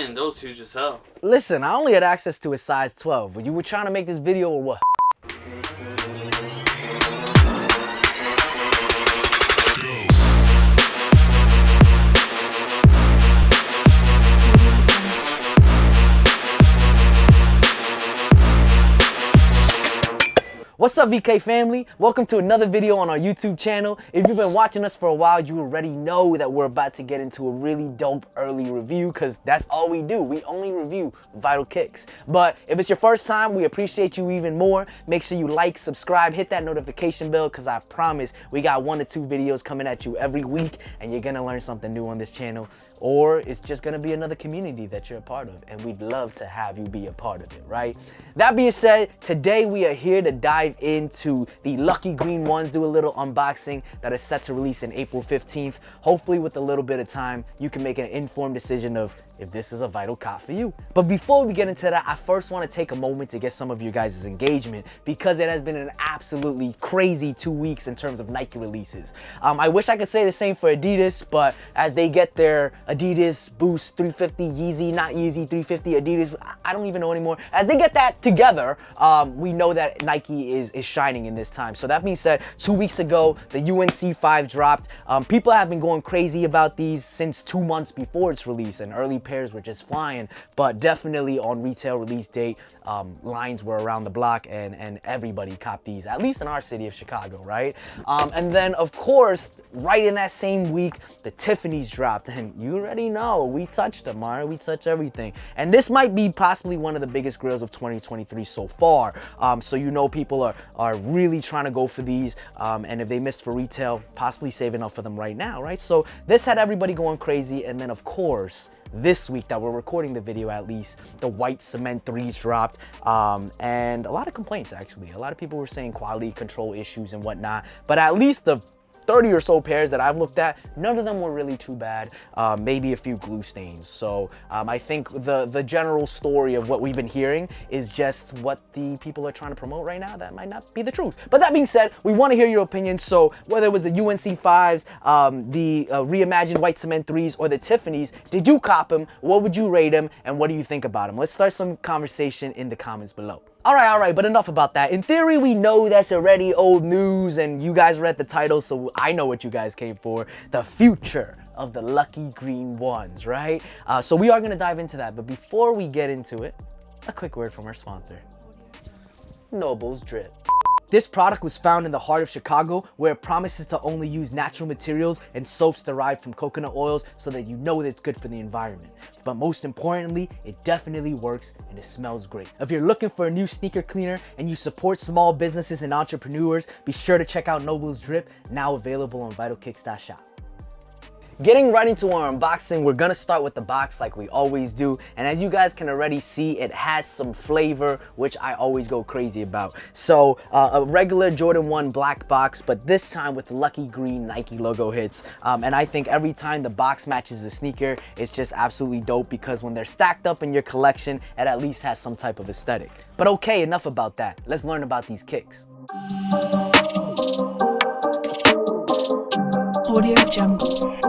Damn, those huge as hell. Listen, I only had access to a size 12. But you were trying to make this video or what? What's up, VK family? Welcome to another video on our YouTube channel. If you've been watching us for a while, you already know that we're about to get into a really dope early review because that's all we do. We only review Vital Kicks. But if it's your first time, we appreciate you even more. Make sure you like, subscribe, hit that notification bell because I promise we got 1 to 2 videos coming at you every week and you're gonna learn something new on this channel. Or it's just gonna be another community that you're a part of, and we'd love to have you be a part of it, right? That being said, today we are here to dive into the Lucky Green ones, do a little unboxing that is set to release in April 15th. Hopefully with a little bit of time, you can make an informed decision of if this is a Vital Cop for you. But before we get into that, I first want to take a moment to get some of your guys' engagement because it has been an absolutely crazy 2 weeks in terms of Nike releases. I wish I could say the same for Adidas, but as they get their Adidas Boost 350 Yeezy, not Yeezy 350 Adidas, I don't even know anymore. As they get that together, we know that Nike is shining in this time. So that being said, 2 weeks ago, the UNC 5 dropped. People have been going crazy about these since 2 months before its release, and early pairs were just flying, but definitely on retail release date, lines were around the block and everybody copped these, at least in our city of Chicago, right? And then of course, right in that same week, the Tiffany's dropped, and you already know, we touched them, all right? We touch everything. And this might be possibly one of the biggest grills of 2023 so far. So you know people are really trying to go for these, and if they missed for retail, possibly saving up for them right now, right? So this had everybody going crazy, and then of course, this week that we're recording the video, at least, the white cement 3s dropped, and a lot of complaints actually. A lot of people were saying quality control issues and whatnot, but at least the 30 or so pairs that I've looked at, none of them were really too bad. Maybe a few glue stains. So I think the general story of what we've been hearing is just what the people are trying to promote right now. That might not be the truth. But that being said, we want to hear your opinion. So whether it was the UNC 5s, the reimagined white cement 3s, or the Tiffany's, did you cop them? What would you rate them? And what do you think about them? Let's start some conversation in the comments below. All right, but enough about that. In theory, we know that's already old news, and you guys read the title, so I know what you guys came for. The future of the Lucky Green ones, right? So we are gonna dive into that, but before we get into it, a quick word from our sponsor, Nobles Drip. This product was found in the heart of Chicago, where it promises to only use natural materials and soaps derived from coconut oils so that you know that it's good for the environment. But most importantly, it definitely works and it smells great. If you're looking for a new sneaker cleaner and you support small businesses and entrepreneurs, be sure to check out Nobles Drip, now available on vitalkicks.shop. Getting right into our unboxing, we're gonna start with the box like we always do. And as you guys can already see, it has some flavor, which I always go crazy about. So a regular Jordan 1 black box, but this time with Lucky Green Nike logo hits. And I think every time the box matches the sneaker, it's just absolutely dope because when they're stacked up in your collection, it at least has some type of aesthetic. But okay, enough about that. Let's learn about these kicks. Audio Jungle.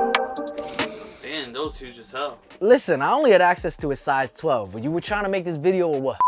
Those huge as hell. Listen, I only had access to a size 12. But you were trying to make this video or what?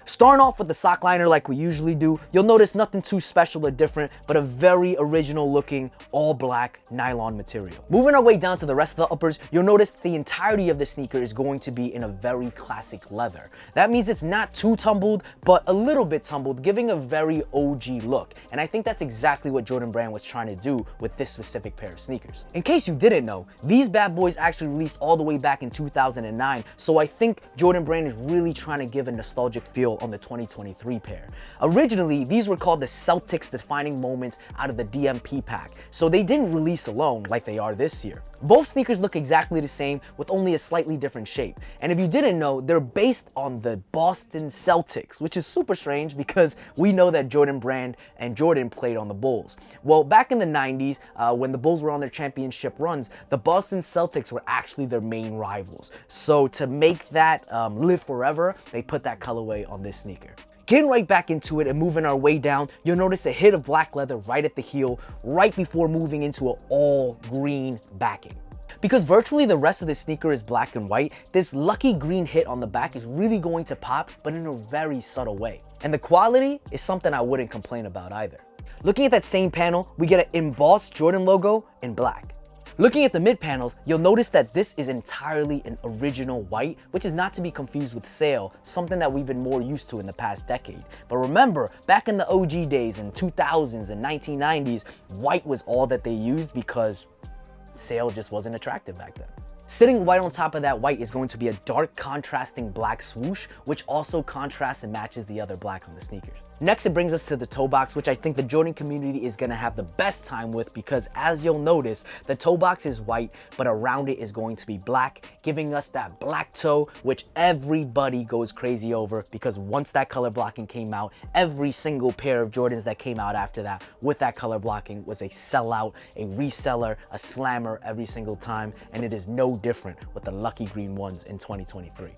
Starting off with the sock liner like we usually do, you'll notice nothing too special or different, but a very original looking all black nylon material. Moving our way down to the rest of the uppers, you'll notice the entirety of the sneaker is going to be in a very classic leather. That means it's not too tumbled, but a little bit tumbled, giving a very OG look. And I think that's exactly what Jordan Brand was trying to do with this specific pair of sneakers. In case you didn't know, these bad boys actually released all the way back in 2009, so I think Jordan Brand is really trying to give a nostalgic feel on the 2023 pair. Originally, these were called the Celtics Defining Moments out of the DMP pack, so they didn't release alone like they are this year. Both sneakers look exactly the same with only a slightly different shape. And if you didn't know, they're based on the Boston Celtics, which is super strange because we know that Jordan Brand and Jordan played on the Bulls. Well, back in the 90s, when the Bulls were on their championship runs, the Boston Celtics were actually their main rivals. So to make that live forever, they put that colorway on this sneaker. Getting right back into it and moving our way down, you'll notice a hit of black leather right at the heel, right before moving into an all green backing. Because virtually the rest of the sneaker is black and white, this lucky green hit on the back is really going to pop, but in a very subtle way. And the quality is something I wouldn't complain about either. Looking at that same panel, we get an embossed Jordan logo in black. Looking at the mid panels, you'll notice that this is entirely an original white, which is not to be confused with Sail, something that we've been more used to in the past decade. But remember, back in the OG days in 2000s and 1990s, white was all that they used because Sail just wasn't attractive back then. Sitting white on top of that white is going to be a dark contrasting black swoosh, which also contrasts and matches the other black on the sneakers. Next, it brings us to the toe box, which I think the Jordan community is gonna have the best time with because as you'll notice, the toe box is white, but around it is going to be black, giving us that black toe, which everybody goes crazy over because once that color blocking came out, every single pair of Jordans that came out after that with that color blocking was a sellout, a reseller, a slammer every single time, and it is no different with the lucky green ones in 2023.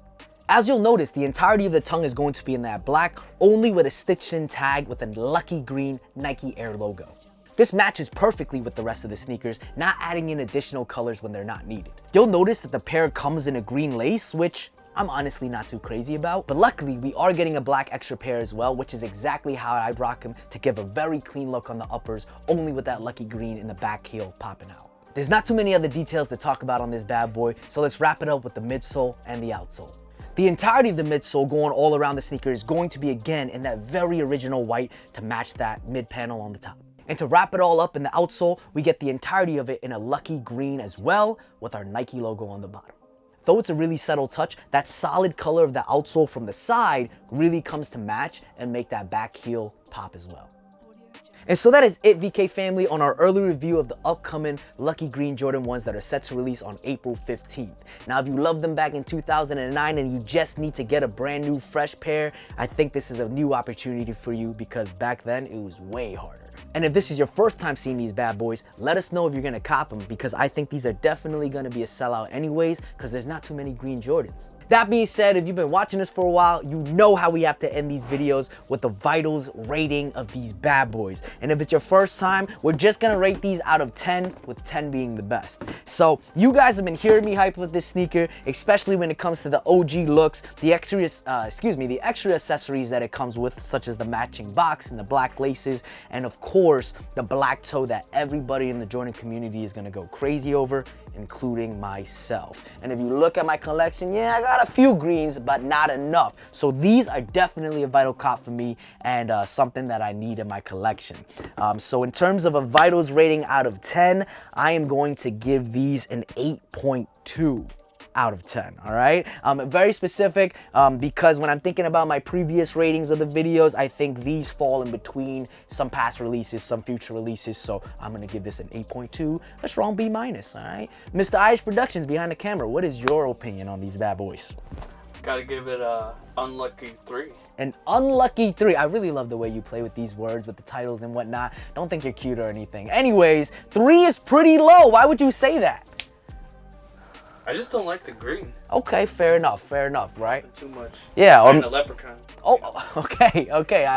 As you'll notice, the entirety of the tongue is going to be in that black, only with a stitched in tag with a lucky green Nike Air logo. This matches perfectly with the rest of the sneakers, not adding in additional colors when they're not needed. You'll notice that the pair comes in a green lace, which I'm honestly not too crazy about, but luckily we are getting a black extra pair as well, which is exactly how I'd rock them to give a very clean look on the uppers, only with that lucky green in the back heel popping out. There's not too many other details to talk about on this bad boy, so let's wrap it up with the midsole and the outsole. The entirety of the midsole going all around the sneaker is going to be again in that very original white to match that mid panel on the top. And to wrap it all up in the outsole, we get the entirety of it in a lucky green as well with our Nike logo on the bottom. Though it's a really subtle touch, that solid color of the outsole from the side really comes to match and make that back heel pop as well. And so that is it, VK family, on our early review of the upcoming Lucky Green Jordan 1s that are set to release on April 15th. Now, if you loved them back in 2009 and you just need to get a brand new fresh pair, I think this is a new opportunity for you because back then it was way harder. And if this is your first time seeing these bad boys, let us know if you're gonna cop them because I think these are definitely gonna be a sellout anyways because there's not too many green Jordans. That being said, if you've been watching this for a while, you know how we have to end these videos with the Vitals rating of these bad boys. And if it's your first time, we're just gonna rate these out of 10, with 10 being the best. So you guys have been hearing me hype with this sneaker, especially when it comes to the OG looks, the extra accessories that it comes with, such as the matching box and the black laces, and of course, the black toe that everybody in the Jordan community is gonna go crazy over, including myself. And if you look at my collection, yeah, I got a few greens, but not enough. So these are definitely a Vital cop for me and something that I need in my collection. So in terms of a Vitals rating out of 10, I am going to give these an 8.2. out of 10, all right? Very specific because when I'm thinking about my previous ratings of the videos, I think these fall in between some past releases, some future releases, so I'm gonna give this an 8.2, a strong B-, all right? Mr. Irish Productions behind the camera, what is your opinion on these bad boys? Gotta give it a unlucky 3. An unlucky 3. I really love the way you play with these words, with the titles and whatnot. Don't think you're cute or anything. Anyways, 3 is pretty low. Why would you say that? I just don't like the green. Okay, fair enough, right? Too much. Yeah. I'm a leprechaun. Oh, okay.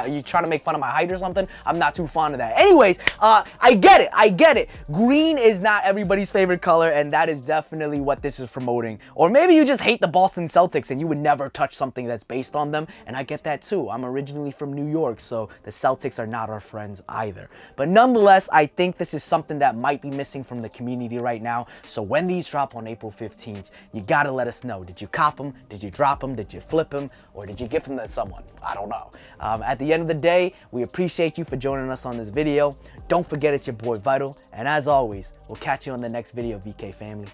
You trying to make fun of my height or something? I'm not too fond of that. Anyways, I get it. Green is not everybody's favorite color, and that is definitely what this is promoting. Or maybe you just hate the Boston Celtics and you would never touch something that's based on them, and I get that too. I'm originally from New York, so the Celtics are not our friends either. But nonetheless, I think this is something that might be missing from the community right now. So when these drop on April 15th, you gotta let us know. Did you cop them? Did you drop them? Did you flip them? Or did you give them to someone? I don't know. At the end of the day, we appreciate you for joining us on this video. Don't forget it's your boy Vital. And as always, we'll catch you on the next video, VK family.